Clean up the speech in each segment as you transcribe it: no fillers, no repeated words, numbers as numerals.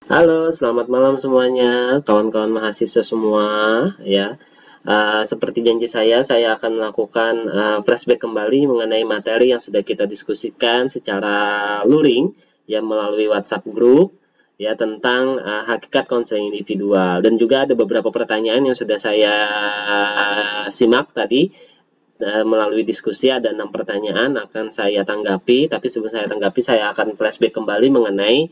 Halo, selamat malam semuanya, kawan-kawan mahasiswa semua. Ya, seperti janji saya akan melakukan flashback kembali mengenai materi yang sudah kita diskusikan secara luring, ya melalui WhatsApp group, ya tentang hakikat konseling individual. Dan juga ada beberapa pertanyaan yang sudah saya simak tadi melalui diskusi. Ada 6 pertanyaan akan saya tanggapi, tapi sebelum saya tanggapi saya akan flashback kembali mengenai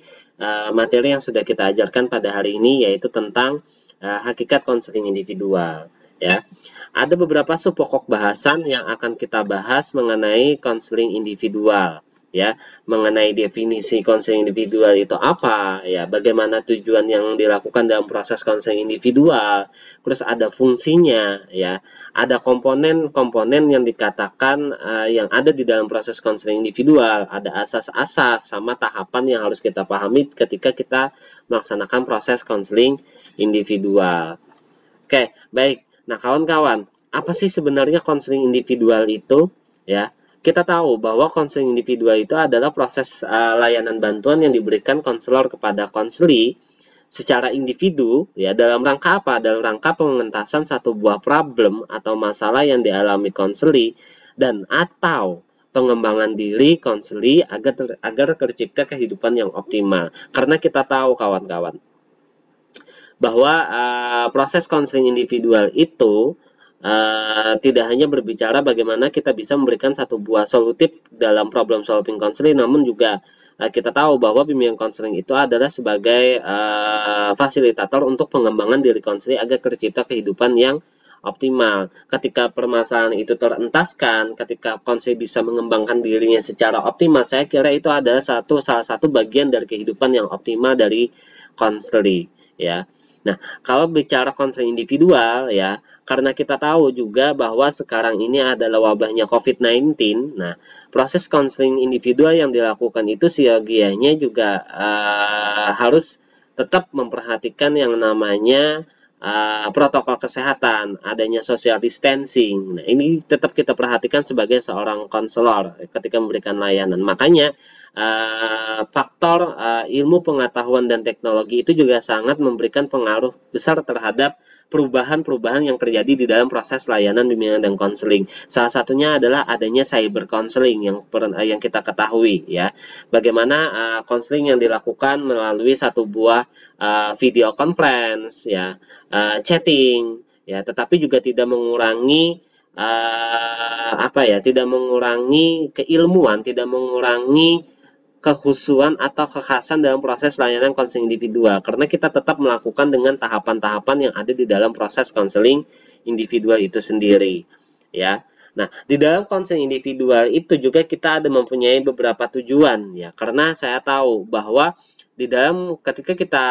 materi yang sudah kita ajarkan pada hari ini, yaitu tentang hakikat konseling individual. Ya, ada beberapa subpokok bahasan yang akan kita bahas mengenai konseling individual. Ya, mengenai definisi konseling individual itu apa, ya, bagaimana tujuan yang dilakukan dalam proses konseling individual, terus ada fungsinya, ya, ada komponen-komponen yang dikatakan yang ada di dalam proses konseling individual, ada asas-asas sama tahapan yang harus kita pahami ketika kita melaksanakan proses konseling individual. Oke, baik. Nah, kawan-kawan, apa sih sebenarnya konseling individual itu? Ya, kita tahu bahwa konseling individual itu adalah proses layanan bantuan yang diberikan konselor kepada konseli secara individu, ya, dalam rangka apa? Dalam rangka pengentasan satu buah problem atau masalah yang dialami konseli dan atau pengembangan diri konseli agar tercipta kehidupan yang optimal. Karena kita tahu kawan-kawan bahwa proses konseling individual itu tidak hanya berbicara bagaimana kita bisa memberikan satu buah solutif dalam problem solving counseling, namun juga kita tahu bahwa bimbingan konseling itu adalah sebagai fasilitator untuk pengembangan diri konseling agar tercipta kehidupan yang optimal. Ketika permasalahan itu terentaskan, ketika konseling bisa mengembangkan dirinya secara optimal, saya kira itu adalah salah satu bagian dari kehidupan yang optimal dari konseling, ya. Nah, kalau bicara konseling individual, ya, karena kita tahu juga bahwa sekarang ini adalah wabahnya COVID-19. Nah, proses konseling individual yang dilakukan itu siogianya juga harus tetap memperhatikan yang namanya protokol kesehatan, adanya social distancing. Nah, ini tetap kita perhatikan sebagai seorang konselor ketika memberikan layanan. Makanya faktor ilmu pengetahuan dan teknologi itu juga sangat memberikan pengaruh besar terhadap perubahan-perubahan yang terjadi di dalam proses layanan bimbingan dan konseling. Salah satunya adalah adanya cyber counseling yang kita ketahui, ya. Bagaimana konseling yang dilakukan melalui satu buah video conference, ya, chatting, ya, tetapi juga tidak mengurangi tidak mengurangi keilmuan, tidak mengurangi kehusuan atau kekhasan dalam proses layanan konseling individual, karena kita tetap melakukan dengan tahapan-tahapan yang ada di dalam proses konseling individual itu sendiri, ya. Nah, di dalam konseling individual itu juga kita ada mempunyai beberapa tujuan, ya, karena saya tahu bahwa di dalam ketika kita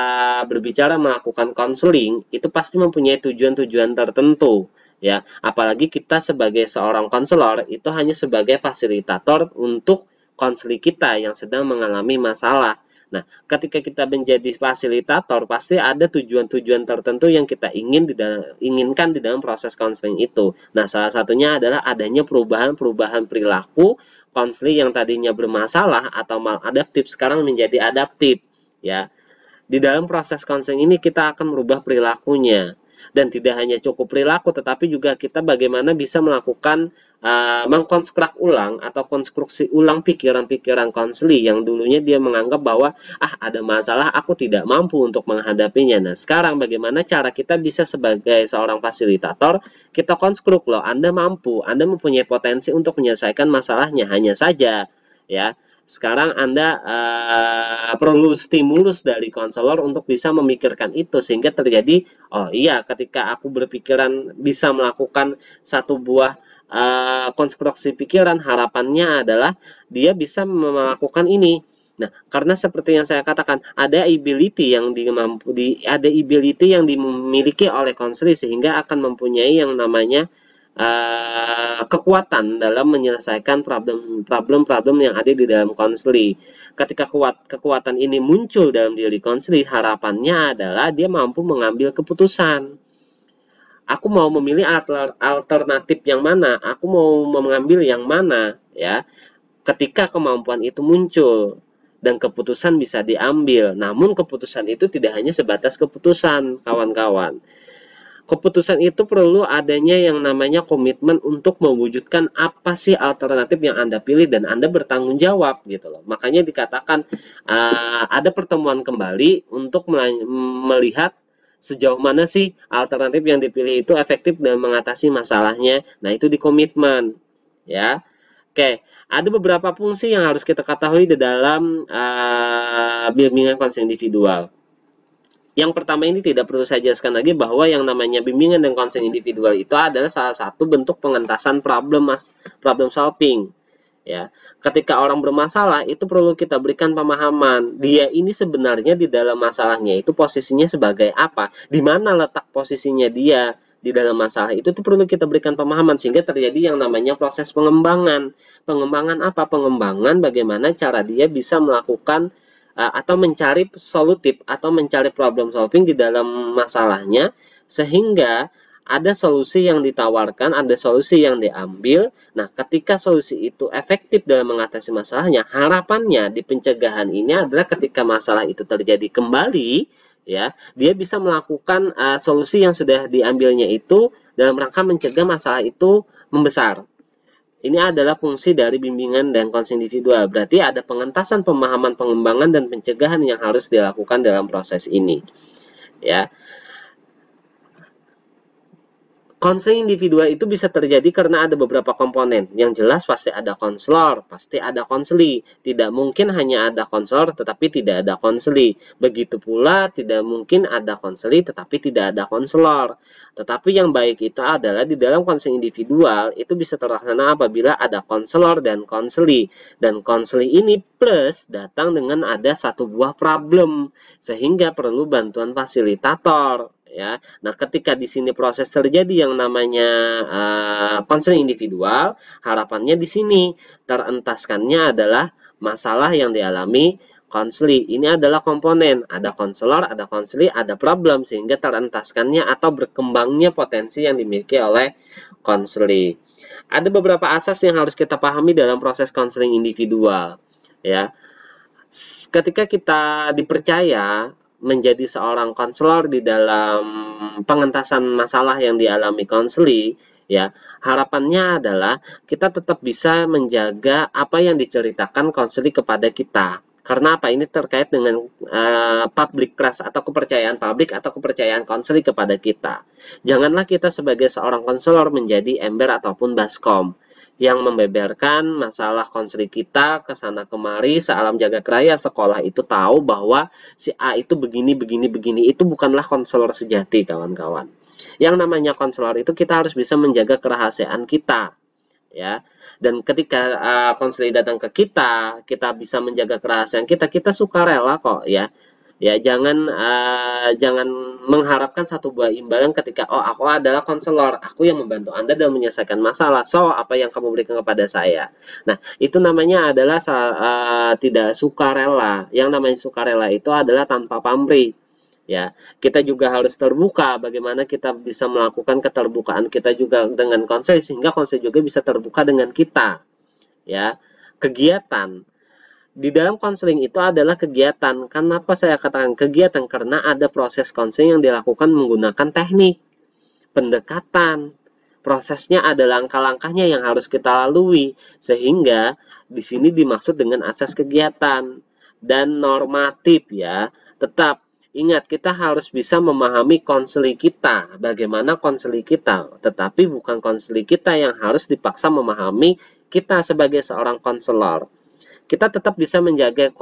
berbicara melakukan konseling itu pasti mempunyai tujuan-tujuan tertentu, ya. Apalagi kita sebagai seorang konselor itu hanya sebagai fasilitator untuk konseli kita yang sedang mengalami masalah. Nah, ketika kita menjadi fasilitator, pasti ada tujuan-tujuan tertentu yang kita inginkan di dalam proses konseling itu. Nah, salah satunya adalah adanya perubahan-perubahan perilaku konseli yang tadinya bermasalah atau maladaptif sekarang menjadi adaptif, ya. Di dalam proses konseling ini kita akan merubah perilakunya. Dan tidak hanya cukup perilaku, tetapi juga kita bagaimana bisa melakukan mengkonstruk ulang atau konstruksi ulang pikiran-pikiran konseli yang dulunya dia menganggap bahwa ada masalah, aku tidak mampu untuk menghadapinya. Nah, sekarang bagaimana cara kita bisa sebagai seorang fasilitator, kita konstruk loh, Anda mampu, Anda mempunyai potensi untuk menyelesaikan masalahnya, hanya saja, ya, sekarang Anda perlu stimulus dari konselor untuk bisa memikirkan itu sehingga terjadi, oh iya, ketika aku berpikiran bisa melakukan satu buah konstruksi pikiran, harapannya adalah dia bisa melakukan ini. Nah, karena seperti yang saya katakan, ada ability yang dimiliki oleh konselor sehingga akan mempunyai yang namanya kekuatan dalam menyelesaikan problem-problem yang ada di dalam konseli. Ketika kekuatan ini muncul dalam diri konseli, harapannya adalah dia mampu mengambil keputusan. Aku mau memilih alternatif yang mana, aku mau mengambil yang mana, ya. Ketika kemampuan itu muncul dan keputusan bisa diambil. Namun keputusan itu tidak hanya sebatas keputusan, kawan-kawan. Keputusan itu perlu adanya yang namanya komitmen untuk mewujudkan apa sih alternatif yang Anda pilih dan Anda bertanggung jawab gitu loh. Makanya dikatakan ada pertemuan kembali untuk melihat sejauh mana sih alternatif yang dipilih itu efektif dalam mengatasi masalahnya. Nah, itu di komitmen ya. Oke, ada beberapa fungsi yang harus kita ketahui di dalam bimbingan konseling individual. Yang pertama ini tidak perlu saya jelaskan lagi bahwa yang namanya bimbingan dan konseling individual itu adalah salah satu bentuk pengentasan problem solving. Ya, ketika orang bermasalah itu perlu kita berikan pemahaman. Dia ini sebenarnya di dalam masalahnya itu posisinya sebagai apa? Di mana letak posisinya dia di dalam masalah itu tuh perlu kita berikan pemahaman sehingga terjadi yang namanya proses pengembangan. Pengembangan apa? Pengembangan bagaimana cara dia bisa melakukan atau mencari solutif atau mencari problem solving di dalam masalahnya sehingga ada solusi yang ditawarkan, ada solusi yang diambil. Nah, ketika solusi itu efektif dalam mengatasi masalahnya, harapannya di pencegahan ini adalah ketika masalah itu terjadi kembali, ya, dia bisa melakukan solusi yang sudah diambilnya itu dalam rangka mencegah masalah itu membesar. Ini adalah fungsi dari bimbingan dan konseling individual. Berarti ada pengentasan, pemahaman, pengembangan, dan pencegahan yang harus dilakukan dalam proses ini. Ya, konseling individual itu bisa terjadi karena ada beberapa komponen. Yang jelas pasti ada konselor, pasti ada konseli. Tidak mungkin hanya ada konselor tetapi tidak ada konseli. Begitu pula tidak mungkin ada konseli tetapi tidak ada konselor. Tetapi yang baik itu adalah di dalam konseling individual itu bisa terlaksana apabila ada konselor dan konseli. Dan konseli ini plus datang dengan ada satu buah problem sehingga perlu bantuan fasilitator. Ya, nah ketika di sini proses terjadi yang namanya konseling individual, harapannya di sini terentaskannya adalah masalah yang dialami konseli. Ini adalah komponen, ada konselor, ada konseli, ada problem sehingga terentaskannya atau berkembangnya potensi yang dimiliki oleh konseli. Ada beberapa asas yang harus kita pahami dalam proses konseling individual. Ya, ketika kita dipercaya menjadi seorang konselor di dalam pengentasan masalah yang dialami konseli, ya, harapannya adalah kita tetap bisa menjaga apa yang diceritakan konseli kepada kita. Karena apa? Ini terkait dengan public trust atau kepercayaan publik atau kepercayaan konseli kepada kita. Janganlah kita sebagai seorang konselor menjadi ember ataupun baskom yang membeberkan masalah konseli kita ke sana kemari sealam jagat raya sekolah itu tahu bahwa si A itu begini begini begini. Itu bukanlah konselor sejati, kawan-kawan. Yang namanya konselor itu kita harus bisa menjaga kerahasiaan kita, ya. Dan ketika konseli datang ke kita bisa menjaga kerahasiaan kita, kita sukarela kok, ya. Ya, jangan mengharapkan satu buah imbalan ketika aku adalah konselor, aku yang membantu Anda dalam menyelesaikan masalah. So, apa yang kamu berikan kepada saya? Nah, itu namanya adalah tidak sukarela. Yang namanya sukarela itu adalah tanpa pamrih. Ya, kita juga harus terbuka bagaimana kita bisa melakukan keterbukaan kita juga dengan konsel sehingga konsel juga bisa terbuka dengan kita. Ya, kegiatan di dalam konseling itu adalah kegiatan. Kenapa saya katakan kegiatan? Karena ada proses konseling yang dilakukan menggunakan teknik, pendekatan. Prosesnya ada langkah-langkahnya yang harus kita lalui. Sehingga di sini dimaksud dengan asas kegiatan dan normatif, ya. Tetap ingat, kita harus bisa memahami konseli kita, bagaimana konseli kita. Tetapi bukan konseli kita yang harus dipaksa memahami kita sebagai seorang konselor. Kita tetap bisa menjaga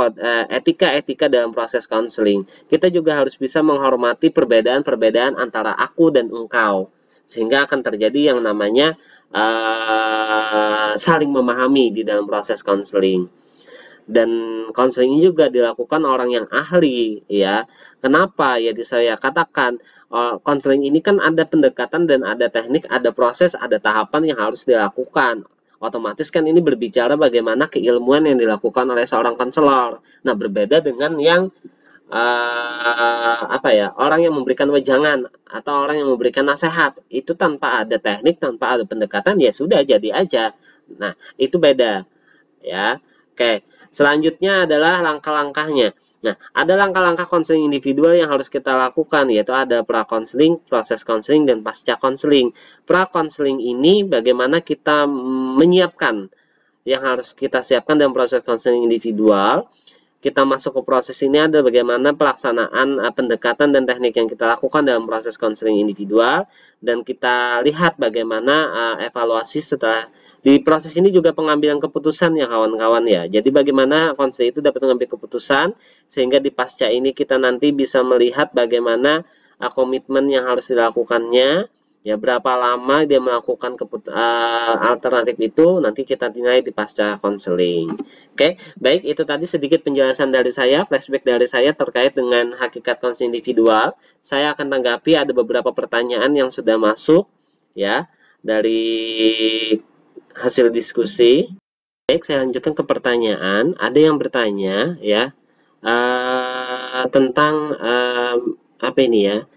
etika-etika dalam proses konseling. Kita juga harus bisa menghormati perbedaan-perbedaan antara aku dan engkau. Sehingga akan terjadi yang namanya saling memahami di dalam proses konseling. Dan konseling ini juga dilakukan orang yang ahli, ya. Kenapa? Ya saya katakan konseling ini kan ada pendekatan dan ada teknik, ada proses, ada tahapan yang harus dilakukan. Otomatis kan ini berbicara bagaimana keilmuan yang dilakukan oleh seorang konselor. Nah, berbeda dengan yang orang yang memberikan wejangan atau orang yang memberikan nasihat. Itu tanpa ada teknik, tanpa ada pendekatan, ya sudah jadi aja. Nah, itu beda, ya. Oke, selanjutnya adalah langkah-langkahnya. Nah, ada langkah-langkah konseling individual yang harus kita lakukan, yaitu ada pra-konseling, proses konseling, dan pasca konseling. Pra-konseling ini bagaimana kita menyiapkan yang harus kita siapkan dalam proses konseling individual. Kita masuk ke proses ini ada bagaimana pelaksanaan pendekatan dan teknik yang kita lakukan dalam proses konseling individual, dan kita lihat bagaimana evaluasi setelah di proses ini juga pengambilan keputusan ya kawan-kawan ya. Jadi bagaimana konselor itu dapat mengambil keputusan sehingga di pasca ini kita nanti bisa melihat bagaimana komitmen yang harus dilakukannya. Ya, berapa lama dia melakukan alternatif itu nanti kita nilai di pasca konseling. Oke, baik, itu tadi sedikit penjelasan dari saya, flashback dari saya terkait dengan hakikat konseling individual. Saya akan tanggapi ada beberapa pertanyaan yang sudah masuk ya dari hasil diskusi. Baik, saya lanjutkan ke pertanyaan. Ada yang bertanya ya tentang apa ini ya?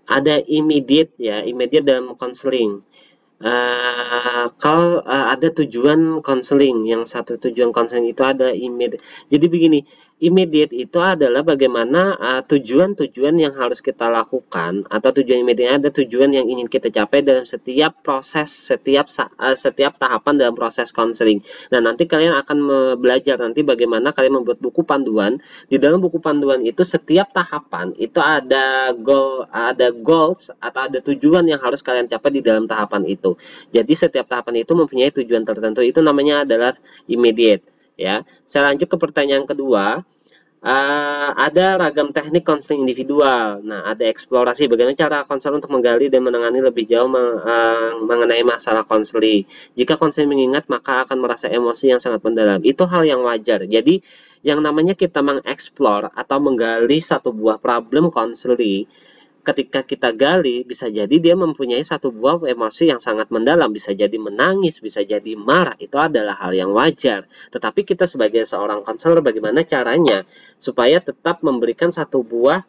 Ada immediate ya, immediate dalam konseling. Kalau ada tujuan konseling, yang satu tujuan konseling itu ada immediate. Jadi begini, immediate itu adalah bagaimana tujuan-tujuan yang harus kita lakukan atau tujuan immediate ada tujuan yang ingin kita capai dalam setiap proses, setiap tahapan dalam proses konseling. Nah, nanti kalian akan belajar nanti bagaimana kalian membuat buku panduan. Di dalam buku panduan itu setiap tahapan itu ada goals atau ada tujuan yang harus kalian capai di dalam tahapan itu. Jadi setiap tahapan itu mempunyai tujuan tertentu, itu namanya adalah immediate ya. Saya lanjut ke pertanyaan kedua. Ada ragam teknik konseling individual. Nah, ada eksplorasi bagaimana cara konselor untuk menggali dan menangani lebih jauh mengenai masalah konseling. Jika konseling mengingat, maka akan merasa emosi yang sangat mendalam. Itu hal yang wajar. Jadi, yang namanya kita mengeksplor atau menggali satu buah problem konseling, ketika kita gali, bisa jadi dia mempunyai satu buah emosi yang sangat mendalam, bisa jadi menangis, bisa jadi marah, itu adalah hal yang wajar. Tetapi kita sebagai seorang konselor, bagaimana caranya supaya tetap memberikan satu buah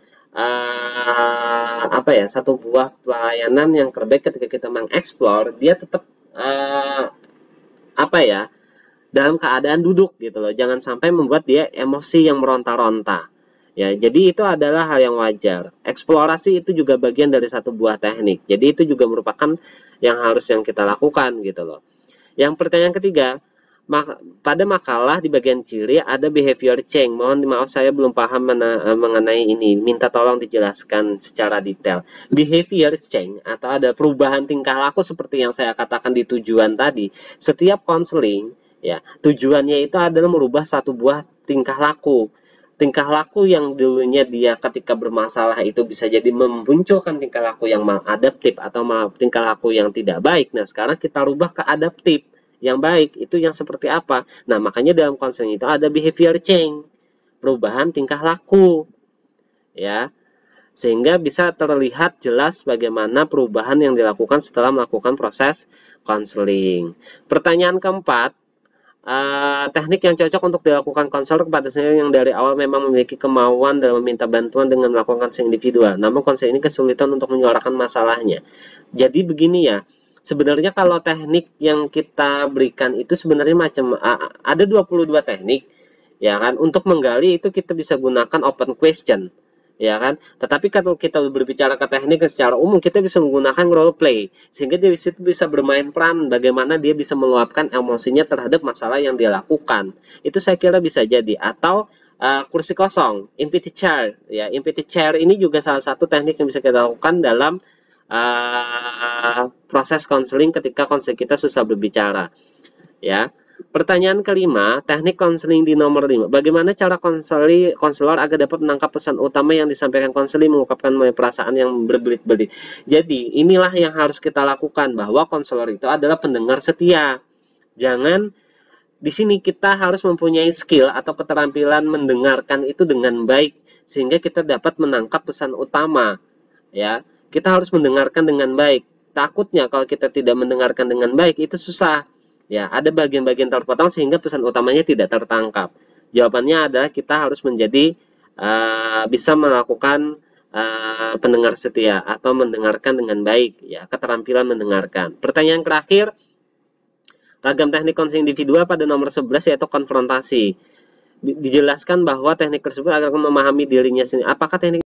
satu buah pelayanan yang terbaik ketika kita mengeksplor, dia tetap dalam keadaan duduk gitu loh, jangan sampai membuat dia emosi yang meronta-ronta. Ya, jadi itu adalah hal yang wajar. Eksplorasi itu juga bagian dari satu buah teknik. Jadi itu juga merupakan yang kita lakukan gitu loh. Yang pertanyaan ketiga, pada makalah di bagian kiri ada behavior change. Mohon maaf saya belum paham mengenai ini. Minta tolong dijelaskan secara detail. Behavior change atau ada perubahan tingkah laku seperti yang saya katakan di tujuan tadi. Setiap konseling ya, tujuannya itu adalah merubah satu buah tingkah laku. Tingkah laku yang dulunya dia ketika bermasalah itu bisa jadi memunculkan tingkah laku yang maladaptif atau tingkah laku yang tidak baik. Nah, sekarang kita rubah ke adaptif yang baik. Itu yang seperti apa? Nah, makanya dalam konseling itu ada behavior change, perubahan tingkah laku. Ya. Sehingga bisa terlihat jelas bagaimana perubahan yang dilakukan setelah melakukan proses konseling. Pertanyaan keempat, teknik yang cocok untuk dilakukan konselor kepada senior yang dari awal memang memiliki kemauan dalam meminta bantuan dengan melakukan konseling individual, namun konseling ini kesulitan untuk menyuarakan masalahnya. Jadi begini ya, sebenarnya kalau teknik yang kita berikan itu sebenarnya ada 22 teknik ya kan. Untuk menggali itu kita bisa gunakan open question ya kan. Tetapi kalau kita berbicara ke teknik secara umum, kita bisa menggunakan role play sehingga dia bisa bermain peran bagaimana dia bisa meluapkan emosinya terhadap masalah yang dia lakukan. Itu saya kira bisa jadi. Atau kursi kosong, empty chair ya. Empty chair ini juga salah satu teknik yang bisa kita lakukan dalam proses konseling ketika konseling kita susah berbicara ya. Pertanyaan kelima, teknik konseling di nomor 5. Bagaimana cara konselor agar dapat menangkap pesan utama yang disampaikan konseling, mengungkapkan perasaan yang berbelit-belit. Jadi, inilah yang harus kita lakukan, bahwa konselor itu adalah pendengar setia. Jangan di sini kita harus mempunyai skill atau keterampilan mendengarkan itu dengan baik sehingga kita dapat menangkap pesan utama. Ya, kita harus mendengarkan dengan baik. Takutnya kalau kita tidak mendengarkan dengan baik itu susah. Ya, ada bagian-bagian terpotong sehingga pesan utamanya tidak tertangkap. Jawabannya adalah kita harus menjadi bisa melakukan pendengar setia atau mendengarkan dengan baik, ya, keterampilan mendengarkan. Pertanyaan terakhir, Ragam teknik konseling individual pada nomor 11 yaitu konfrontasi. Dijelaskan bahwa teknik tersebut agar memahami dirinya sendiri. Apakah teknik